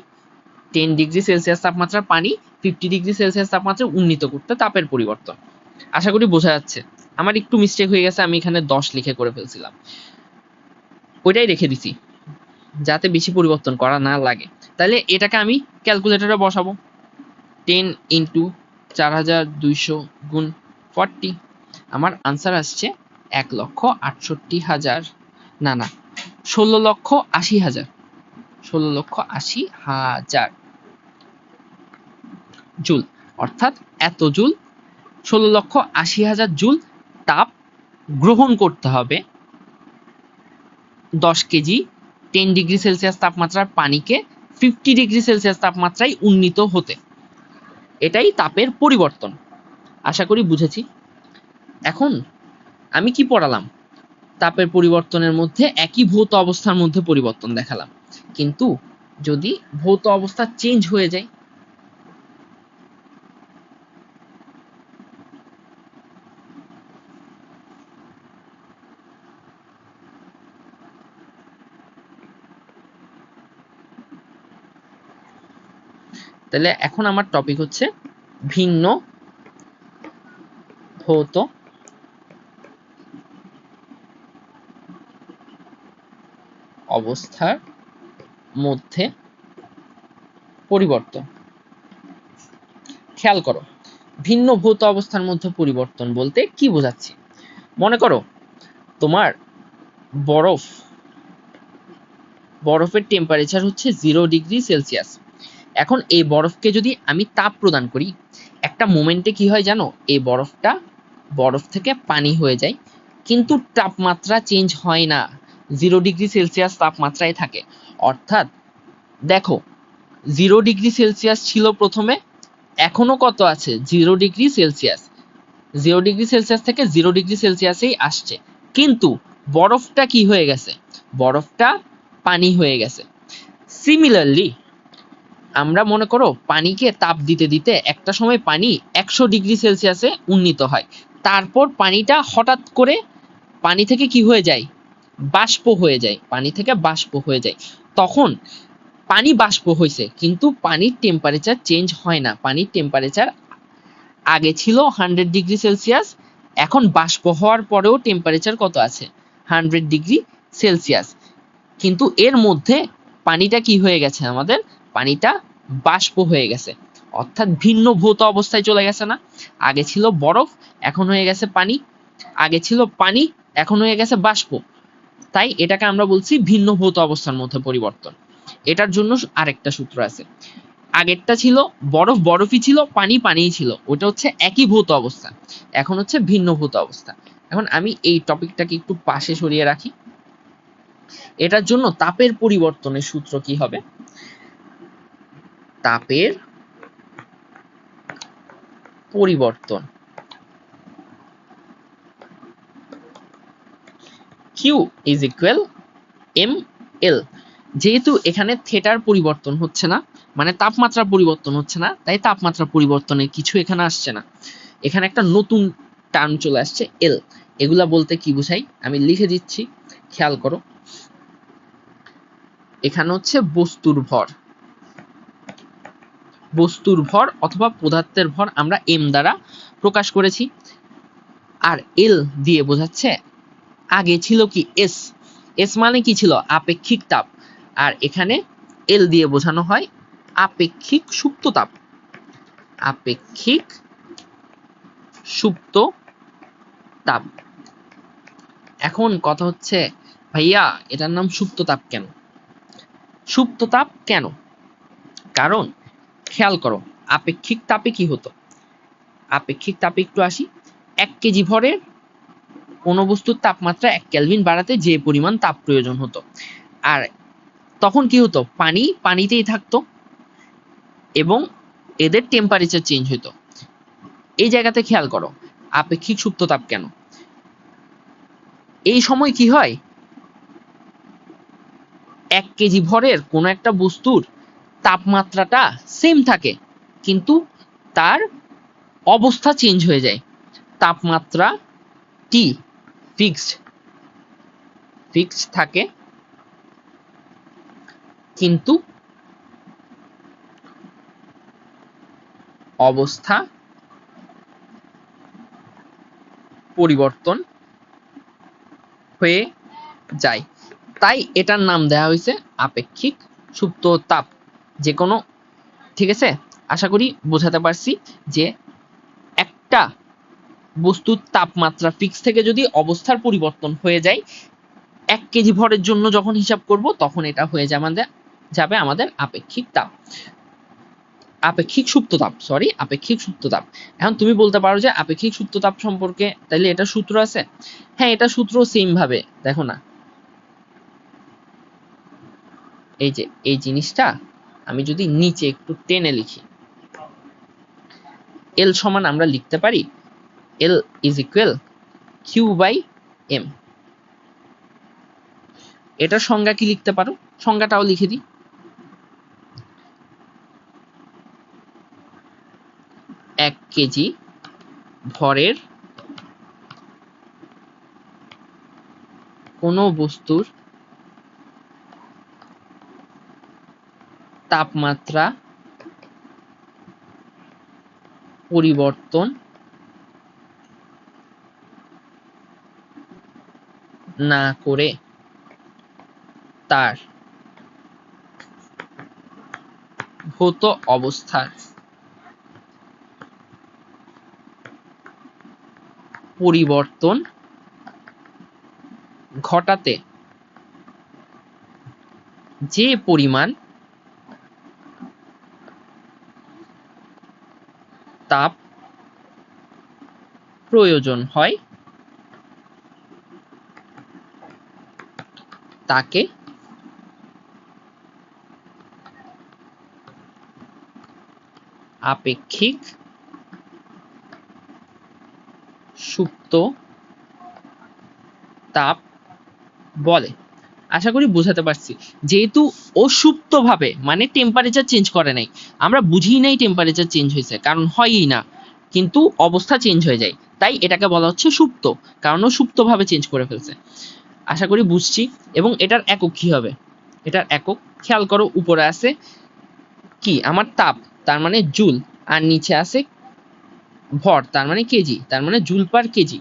10 ডিগ্রি সেলসিয়াস তাপমাত্রার পানি 50 ডিগ্রি সেলসিয়াস তাপমাত্রায় উন্নীত করতে তাপের পরিবর্তন। আশা করি বোঝা যাচ্ছে। আমার একটু মিস্টেক হয়ে গেছে, আমি এখানে 10 লিখে করে ফেলছিলাম, ওইটাই রেখে দিছি যাতে বেশি পরিবর্তন করা না লাগে। তাহলে এটাকে আমি ক্যালকুলেটরে বসাবো, 10 ইন্টু 4200 গুণ 40, আমার আনসার আসছে 1,68,000, না 16,80,000, 16,80,000 জুল, অর্থাৎ এত জুল, 16,80,000 জুল তাপ গ্রহণ করতে হবে 10 কেজি 10 ডিগ্রি সেলসিয়াস তাপমাত্রার পানিকে 50 ডিগ্রি সেলসিয়াস তাপমাত্রায় উন্নীত হতে। এটাই তাপের পরিবর্তন। আশা করি বুঝেছি। এখন আমি কি পড়ালাম, তাপের পরিবর্তনের মধ্যে একই ভৌত অবস্থার মধ্যে পরিবর্তন দেখালাম, কিন্তু যদি ভৌত অবস্থা চেঞ্জ হয়ে যায়, তাহলে এখন আমার টপিক হচ্ছে ভিন্ন ভৌত অবস্থার মধ্যে পরিবর্তন। খেয়াল করো, ভিন্ন ভৌত অবস্থার মধ্যে পরিবর্তন বলতে কি বোঝাচ্ছি। মনে করো তোমার বরফের টেম্পারেচার হচ্ছে 0 ডিগ্রি সেলসিয়াস। এখন এই বরফকে যদি আমি তাপ প্রদান করি, একটা মোমেন্টে কি হয় জানো, এই বরফটা বরফ থেকে পানি হয়ে যায়, কিন্তু তাপমাত্রা চেঞ্জ হয় না, 0 ডিগ্রি সেলসিয়াস তাপমাত্রায় থাকে। অর্থাৎ দেখো 0 ডিগ্রি সেলসিয়াস ছিল প্রথমে, এখনো কত আছে 0 ডিগ্রি সেলসিয়াস, 0 ডিগ্রি সেলসিয়াস থেকে 0 ডিগ্রি সেলসিয়াসেই আসছে, কিন্তু বরফটা কি হয়ে গেছে, বরফটা পানি হয়ে গেছে। সিমিলারলি আমরা মনে করো পানিকে তাপ দিতে দিতে একটা সময় পানি 100 ডিগ্রি সেলসিয়াসে উন্নীত হয়, তারপর পানিটা হঠাৎ করে পানি থেকে কি হয়ে যায়, বাষ্প হয়ে যায়, পানি থেকে বাষ্প হয়ে যায়। তখন পানি বাষ্প হয়েছে কিন্তু পানির টেম্পারেচার চেঞ্জ হয় না, পানির টেম্পারেচার আগে ছিল 100 ডিগ্রি সেলসিয়াস, এখন বাষ্প হওয়ার পরেও টেম্পারেচার কত আছে 100 ডিগ্রি সেলসিয়াস, কিন্তু এর মধ্যে পানিটা কি হয়ে গেছে, আমাদের পানিটা বাষ্প হয়ে গেছে, অর্থাৎ ভিন্ন ভৌত অবস্থায় চলে গেছে না। আগে ছিল বরফ, এখন হয়ে গেছে পানি, আগে ছিল পানি, এখন হয়ে গেছে বাষ্প, তাই এটাকে আমরা বলছি ভিন্ন ভৌত অবস্থার মধ্যে পরিবর্তন। এটার জন্য আরেকটা সূত্র আছে, আগেরটা ছিল বরফ বরফই ছিল, পানি পানিই ছিল, ওটা হচ্ছে একই ভৌত অবস্থা, এখন হচ্ছে ভিন্ন ভৌত অবস্থা। এখন আমি এই টপিকটাকে একটু পাশে সরিয়ে রাখি, এটার জন্য তাপের পরিবর্তনের সূত্র কি হবে? তাপের পরিবর্তন Q is equal ml। যেহেতু এখানে থেটার পরিবর্তন হচ্ছে না, মানে তাপমাত্রার পরিবর্তন হচ্ছে না, তাই তাপমাত্রা পরিবর্তনের কিছু এখানে আসছে না। এখানে একটা নতুন টার্ম চলে আসছে এল। এগুলা বলতে কি বুঝাই আমি লিখে দিচ্ছি, খেয়াল করো। এখানে হচ্ছে বস্তুর ভর অথবা পদার্থের ভর আমরা এম দ্বারা প্রকাশ করেছি, আর এল দিয়ে বোঝাচ্ছে আগে ছিল কি এস। এস মানে কি ছিল? আপেক্ষিক তাপ। আর এখানে এল দিয়ে বোঝানো হয় আপেক্ষিক সুপ্ত তাপ। আপেক্ষিক সুপ্ত তাপ। এখন কথা হচ্ছে, ভাইয়া এটার নাম সুপ্ত তাপ কেন? সুপ্ত তাপ কেন? কারণ খেয়াল করো, আপেক্ষিক তাপে কি হতো? আপেক্ষিক তাপে একটু আসি। 1 কেজি ভরের কোন বস্তুর তাপমাত্রা 1 কেলভিন বাড়াতে যে পরিমাণ তাপ প্রয়োজন হতো, আর তখন কি হতো? পানিতেই থাকতো এবং এদের টেম্পারেচার চেঞ্জ হতো। এই জায়গাতে খেয়াল করো আপেক্ষিক সুপ্ত তাপ কেন। এই সময় কি হয়? 1 কেজি ভরের কোন একটা বস্তুর তাপমাত্রাটা সেম থাকে, কিন্তু তার অবস্থা চেঞ্জ হয়ে যায়। তাপমাত্রা টি ফিক্সড থাকে, কিন্তু অবস্থা পরিবর্তন হয়ে যায়। তাই এটার নাম দেওয়া হয়েছে আপেক্ষিক সুপ্ত তাপ। যে কোনো, ঠিক আছে, আশা করি বোঝাতে পারছি যে একটা বস্তুর তাপমাত্রা ফিক্স থেকে যদি অবস্থার পরিবর্তন হয়ে যায়, 1 কেজি ভরের জন্য যখন হিসাব করব তখন এটা হয়ে যাবে আমাদের আপেক্ষিক তাপ, আপেক্ষিক সুপ্ত তাপ। আপেক্ষিক সুপ্ত তাপ। এখন তুমি বলতে পারো যে আপেক্ষিক সুপ্ত তাপ সম্পর্কে তাইলে এটা সূত্র আছে? হ্যাঁ, এটা সূত্র সেম ভাবে দেখো না, এই যে এই জিনিসটা আমি যদি নিচে একটু টেনে লিখি, এল সমান আমরা লিখতে পারি L is equal Q by M. এটার সংজ্ঞা কি লিখতে পারো? সংজ্ঞাটাও লিখে দিই। এক কেজি ভরের কোনো বস্তুর তাপমাত্রা পরিবর্তন না করে তার ভৌত অবস্থার পরিবর্তন ঘটাতে যে পরিমাণ তাপ প্রয়োজন হয় তাকে আপেক্ষিক সুপ্ত তাপ বলে। আশা করি বোঝাতে পারছি। যেহেতু অসুপ্ত ভাবে, মানে টেম্পারেচার চেঞ্জ করে নাই, আমরা বুঝি নাই টেম্পারেচার চেঞ্জ হয়েছে, কারণ হয়ই না, কিন্তু অবস্থা চেঞ্জ হয়ে যায়, তাই এটাকে বলা হচ্ছে সুপ্ত, কারণ ও সুপ্ত ভাবে চেঞ্জ করে ফেলছে। আশা করি বুঝছি। এবং এটার একক কি হবে? এটার একক খেয়াল করো, উপরে আছে কি আমার তাপ, তার মানে জুল, আর নিচে আছে ভর, তার মানে কেজি, তার মানে জুল পার কেজি।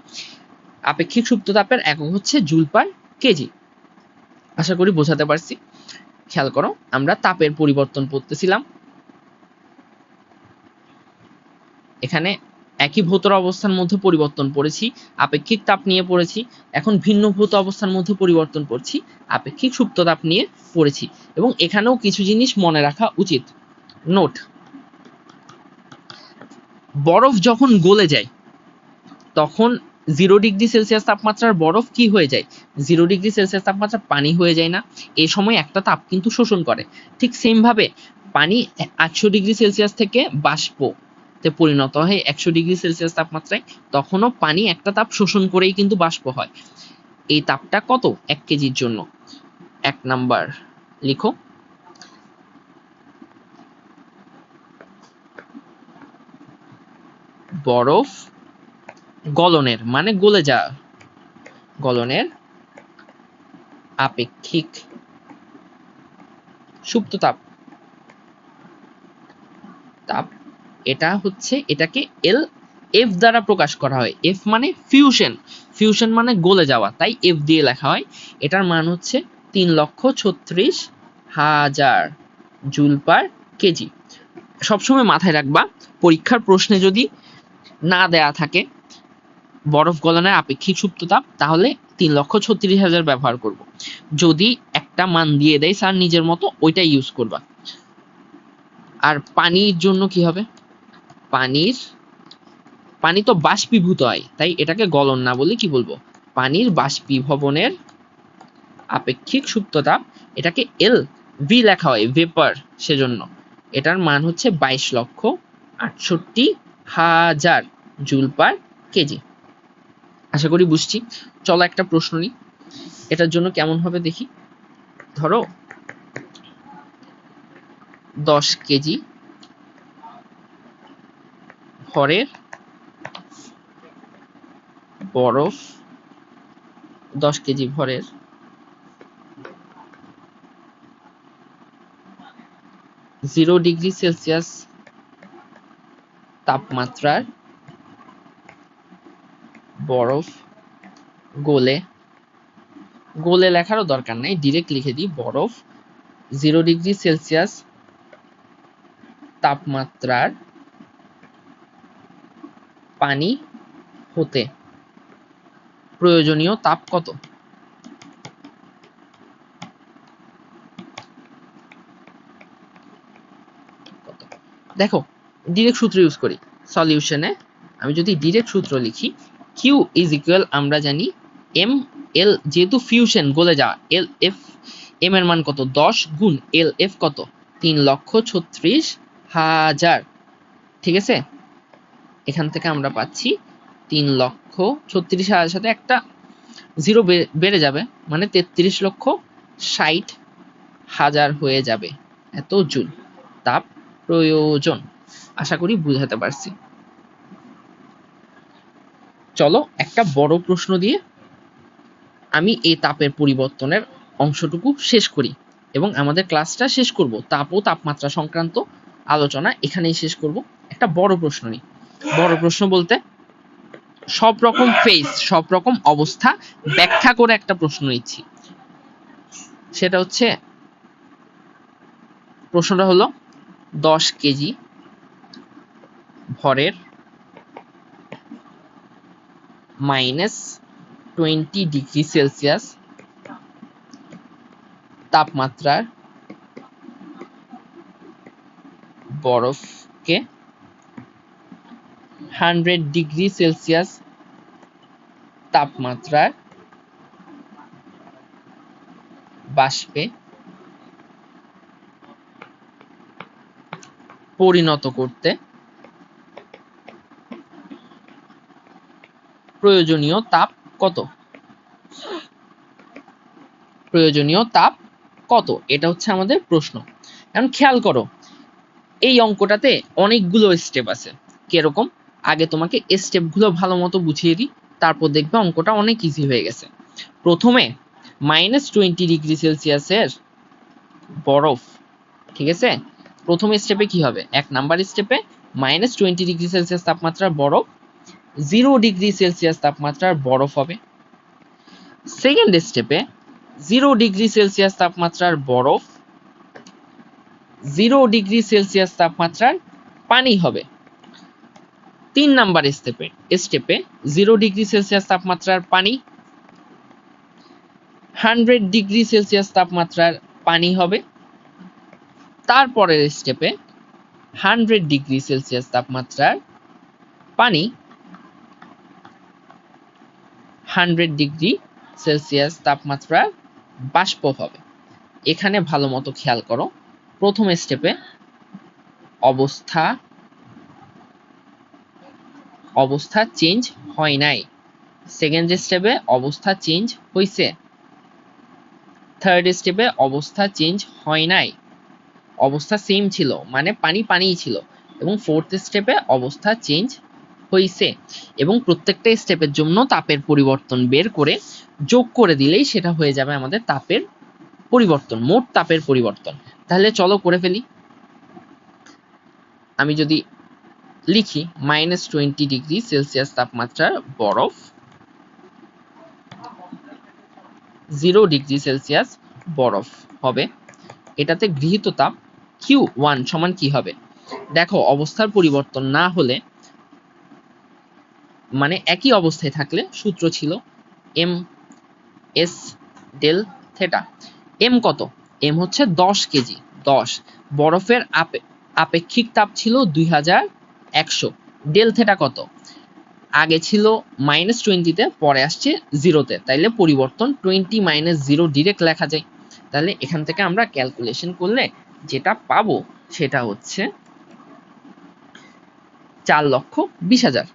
আপেক্ষিক সুপ্ত তাপের একক হচ্ছে জুল পার কেজি। আশা করি বোঝাতে পারছি। খেয়াল করো, আমরা তাপের পরিবর্তন পড়তেছিলাম, এখানে একই ভৌত অবস্থার মধ্যে পরিবর্তন পড়েছি, আপেক্ষিক তাপ নিয়ে পড়েছি। এখন ভিন্ন ভৌত অবস্থার মধ্যে পরিবর্তন পড়ছি, আপেক্ষিক সুপ্ত তাপ নিয়ে পড়েছি। এবং এখানেও কিছু জিনিস মনে রাখা উচিত। নোট: বরফ যখন গলে যায় তখন 0°C তাপমাত্রার বরফ কি হয়ে যায়? 0°C তাপমাত্রা পানি হয়ে যায় না? এই সময় একটা তাপ কিন্তু শোষণ করে। ঠিক সেম ভাবে পানি 800°C থেকে বাষ্পতে পরিণত হয় 100°C তাপমাত্রায়, তখনও পানি একটা তাপ শোষণ করেই কিন্তু বাষ্প হয়। এই তাপটা কত 1 কেজির জন্য? 1 নাম্বার লিখো। বরফ গলনের মানে গলে যাওয়া, গলনের আপেক্ষিক সুপ্ত তাপ, এটা হচ্ছে, এটাকে এল এফ দ্বারা প্রকাশ করা হয়। এফ মানে ফিউশন, ফিউশন মানে গলে যাওয়া, তাই এফ দিয়ে লেখা হয়। এটার মান হচ্ছে 3,36,000 জুল পার কেজি। সবসময় মাথায় রাখবা, পরীক্ষার প্রশ্নে যদি না দেয়া থাকে বরফ গলনের আপেক্ষিক সুপ্ত তাপ, তাহলে 3,36,000 ব্যবহার করব। যদি একটা মান দিয়ে দেয় স্যার নিজের মতো, ওইটাই ইউজ করবা। আর পানির জন্য কি হবে? পানি তো বাষ্পীভূত হয়, তাই এটাকে গলন না বলে কি বলবো? পানির বাষ্পীভবনের আপেক্ষিক সুপ্ত তাপ, এটাকে এল ভি লেখা হয়, ভেপার, সেজন্য এটার মান হচ্ছে 22,68,000 জুল পার কেজি। আশা করি বুঝছি। চলো একটা প্রশ্ন নিই, এটার জন্য কেমন হবে দেখি। ধরো 10 কেজি ভরের বরফ, 10 কেজি ভরের 0°C তাপমাত্রার বরফ গলে লেখারও দরকার নাই, ডিরেক্ট লিখে দিই। বরফ 0°C তাপমাত্রার পানি হতে প্রয়োজনীয় তাপ কত? দেখো ডিরেক্ট সূত্র ইউজ করি সলিউশনে। আমি যদি ডিরেক্ট সূত্র লিখি, কিউ ইজ ইকুয়াল, আমরা জানি এম এল, যেহেতু ফিউশন গলে যাওয়া, এল এফ, এম এর মান কত? 10 গুণ এল এফ কত? 3,36,000। ঠিক আছে, এখান থেকে আমরা পাচ্ছি 3,36,000 সাথে একটা জিরো বেড়ে যাবে, মানে 33,60,000 হয়ে যাবে। এত জুল তাপ প্রয়োজন। আশা করি বুঝাতে পারছি। চলো একটা বড় প্রশ্ন দিয়ে আমি এই তাপের পরিবর্তনের অংশটুকু শেষ করি এবং আমাদের ক্লাসটা শেষ করব। তাপ ও তাপমাত্রা সংক্রান্ত আলোচনা এখানেই শেষ করব। একটা বড় প্রশ্ন নিই। বড় প্রশ্ন বলতে সব রকম ফেজ, সব রকম অবস্থা ব্যাখ্যা করে একটা প্রশ্ন নিচ্ছি। সেটা হচ্ছে, প্রশ্নটা হলো 10 কেজি ভরের -20°C তাপমাত্রার বরফকে 100°C তাপমাত্রার বাষ্পে পরিণত করতে প্রয়োজনীয় তাপ কত? প্রয়োজনীয় তাপ কত, এটা হচ্ছে আমাদের প্রশ্ন। এখন খেয়াল করো, এই অঙ্কটাতে অনেকগুলো স্টেপ আছে। কিরকম? আগে তোমাকে স্টেপগুলো ভালো মতো বুঝিয়ে দিই, তারপর দেখবে অঙ্কটা অনেক ইজি হয়ে গেছে। প্রথমে -20°C এর বরফ, ঠিক আছে, প্রথম স্টেপে কি হবে? 1 নাম্বার স্টেপে -20°C তাপমাত্রার বরফ 0°C তাপমাত্রার বরফ হবে। সেকেন্ড স্টেপে 0°C তাপমাত্রার বরফ 0°C তাপমাত্রার পানি হবে। 3 নাম্বার স্টেপে 0°C তাপমাত্রার পানি 100°C তাপমাত্রার পানি হবে। তারপরের স্টেপে 100°C তাপমাত্রার পানি 100°C তাপমাত্রার বাষ্প হবে। এখানে ভালো মতো খেয়াল করো, প্রথম স্টেপে অবস্থা চেঞ্জ হয় নাই, সেকেন্ড স্টেপে অবস্থা চেঞ্জ হয়েছে, থার্ড স্টেপে অবস্থা চেঞ্জ হয় নাই, অবস্থা সেম ছিল মানে পানিই ছিল, এবং ফোর্থ স্টেপে অবস্থা চেঞ্জ হয়েছে। এবং প্রত্যেকটা স্টেপের জন্য তাপের পরিবর্তন বের করে যোগ করে দিলেই সেটা হয়ে যাবে আমাদের তাপের পরিবর্তন, মোট তাপের পরিবর্তন। তাহলে চলো করে ফেলি। আমি যদি লিখি -20°C তাপমাত্রার বরফ, 0°C বরফ হবে, এটাতে গৃহীত তাপ Q1 সমান কি হবে? দেখো, অবস্থার পরিবর্তন না হলে মানে একই অবস্থায় থাকলে সূত্র ছিল M S del theta. M কত? এম হচ্ছে 10 কেজি। 10 বরফের আপেক্ষিক তাপ ছিল 2100। ডেল থেটা কত? আগে ছিল -20 তে, পরে আসছে 0-তে, তাইলে পরিবর্তন 20 - 0 ডিরেক্ট লেখা যায়। তাহলে এখান থেকে আমরা ক্যালকুলেশন করলে যেটা পাবো সেটা হচ্ছে 4,20,000।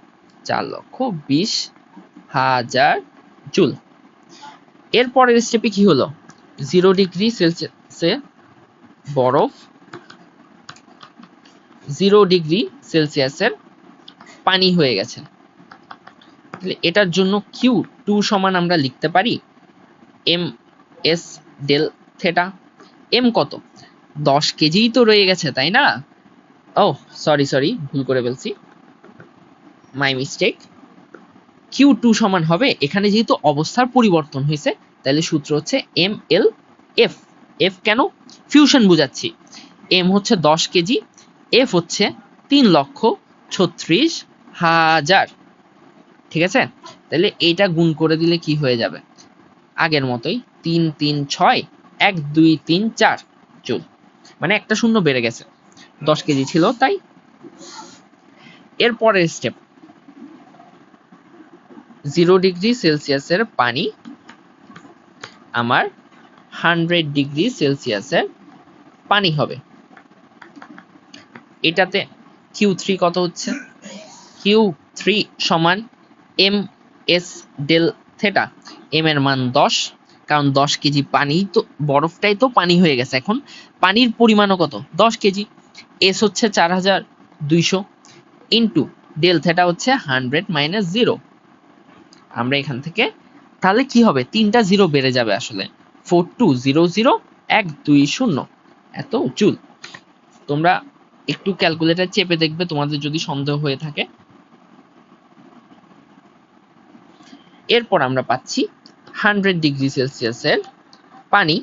4,20,000 জুল। এর পরের স্টেপে কি হলো? 0°C বরফ, 0°C পানি হয়ে গেছে। তাহলে এটার জন্য Q2 সমান আমরা লিখতে পারি ms ডেল থেটা। এম কত? 10 কেজিই তো রয়ে গেছে, তাই না? ও সরি, ভুল করে ফেলছি, মাই মিস্টেক। Q2 সমান হবে, এখানে যেহেতু অবস্থার পরিবর্তন হয়েছে তাহলে সূত্র হচ্ছে mLF। এফ কেন? ফিউশন বুঝাচ্ছি। এম হচ্ছে 10 কেজি, এফ হচ্ছে 3,36,000। ঠিক আছে, তাহলে এইটা গুণ করে দিলে কি হয়ে যাবে? আগের মতোই 3 3 6 1 2 3 4 জুল, মানে একটা শূন্য বেড়ে গেছে, 10 কেজি ছিল তাই। এর পরের স্টেপ, 0°C পানি আমার 100°C পানি হবে। এটাতে Q3 কত হচ্ছে? Q3 সমান ms ডেল থেটা। এম এর মান 10, কারণ 10 কেজি পানি তো, বরফটাই তো পানি হয়ে গেছে, এখন পানির পরিমাণও কত? 10 কেজি। এস হচ্ছে 4200 ইন্টু ডেল থেটা হচ্ছে 100 - 0। আমরা এখান থেকে তাহলে কি হবে? 3টা জিরো বেড়ে যাবে আসলে, 4200120 এত জুল। তোমরা একটু ক্যালকুলেটর চেপে দেখবে তোমাদের যদি সন্দেহ হয়ে থাকে। এরপর আমরা পাচ্ছি 100°C এর পানি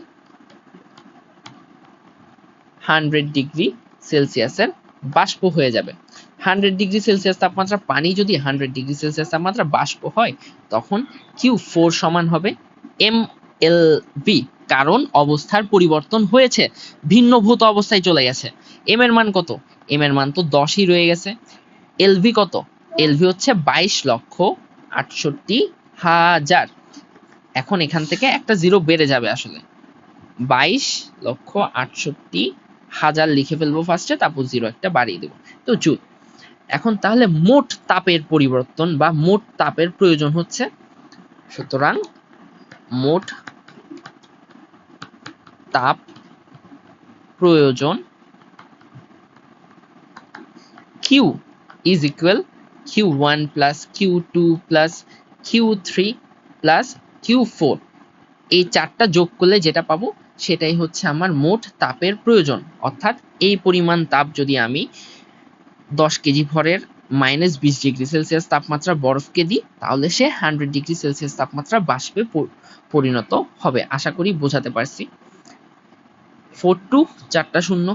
100°C এর বাষ্প হয়ে যাবে। 100°C তাপমাত্রা পানি যদি 100°C তাপমাত্রা বাষ্প হয়, তখন Q4 সমান হবে mLV, কারণ অবস্থার পরিবর্তন হয়েছে, ভিন্নভূত অবস্থায় চলে গেছে। এম এর মান কত? এম এর মান তো 10ই রয়ে গেছে। এলভি কত? এলভি হচ্ছে 22,68,000। এখন এখান থেকে একটা জিরো বেড়ে যাবে আসলে, 22,68,000 লিখে ফেলবো ফার্স্টে, তারপর জিরো একটা বাড়িয়ে দেবো, তো জুল। এখন তাহলে মোট তাপের পরিবর্তন বা মোট তাপের প্রয়োজন হচ্ছে, সুতরাং মোট তাপ প্রয়োজন Q is equal Q1 plus Q2 plus Q3 plus Q4। এই চারটা যোগ করলে যেটা পাবো সেটাই হচ্ছে আমার মোট তাপের প্রয়োজন। অর্থাৎ এই পরিমাণ তাপ যদি আমি 10 কেজি ভরের -20°C তাপমাত্রা বরফকে দিই, তাহলে সে 100°C তাপমাত্রা বাষ্পে পরিণত হবে। আশা করি বোঝাতে পারছি। 42 4টা শূন্য,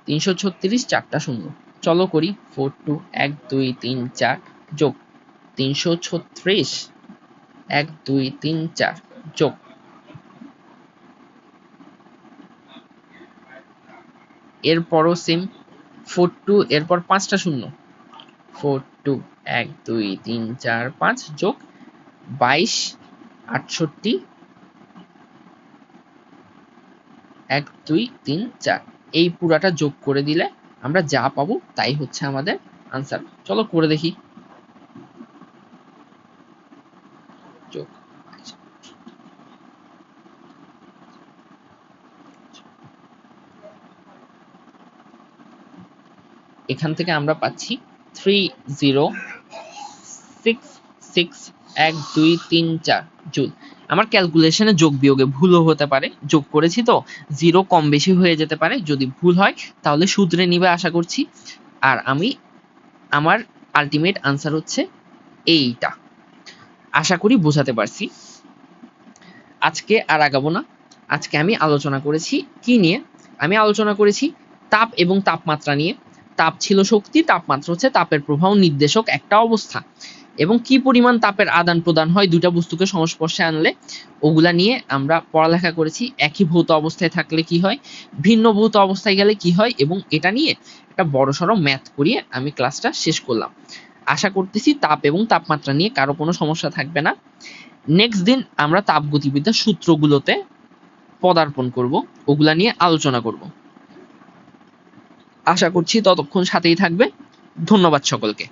336 4টা শূন্য, চলো করি। 42 1 2 3 4 যোগ 336 1 2 3 4 যোগ, এরপরও সেম 42, এরপর 5টা শূন্য, 42 টু 1 2 3 4 5 যোগ 22 68 1 2 3 4 এই পুরাটা যোগ করে দিলে আমরা যা পাবো তাই হচ্ছে আমাদের আনসার। চলো করে দেখি। যোগ এখান থেকে আমরা পাচ্ছি 30661234 জুল। আমার ক্যালকুলেশনে যোগ বিয়োগে ভুলও হতে পারে, যোগ করেছি তো জিরো কম বেশি হয়ে যেতে পারে, যদি ভুল হয় তাহলে শুধরে নিবে আশা করছি। আর আমার আলটিমেট আনসার হচ্ছে এইটা। আশা করি বোঝাতে পারছি। আজকে আর আগাবো না। আজকে আমি আলোচনা করেছি কি নিয়ে? আমি আলোচনা করেছি তাপ এবং তাপমাত্রা নিয়ে। তাপ ছিল শক্তি, তাপমাত্রা হচ্ছে তাপের প্রবাহ নির্দেশক একটা অবস্থা, এবং কি পরিমাণ তাপের আদান প্রদান হয় দুইটা বস্তুকে সংস্পর্শে আনলে, ওগুলা নিয়ে আমরা পড়ালেখা করেছি। একই ভৌত অবস্থায় থাকলে কি হয়, ভিন্ন ভৌত অবস্থায় গেলে কি হয়, এবং এটা নিয়ে একটা বড়সড় ম্যাথ করিয়ে আমি ক্লাসটা শেষ করলাম। আশা করতেছি তাপ এবং তাপমাত্রা নিয়ে কারো কোনো সমস্যা থাকবে না। নেক্সট দিন আমরা তাপগতিবিদ্যার সূত্রগুলোতে পদার্পণ করব, ওগুলা নিয়ে আলোচনা করব। আশা করছি ততক্ষণ সাথেই থাকবে। ধন্যবাদ সকলকে।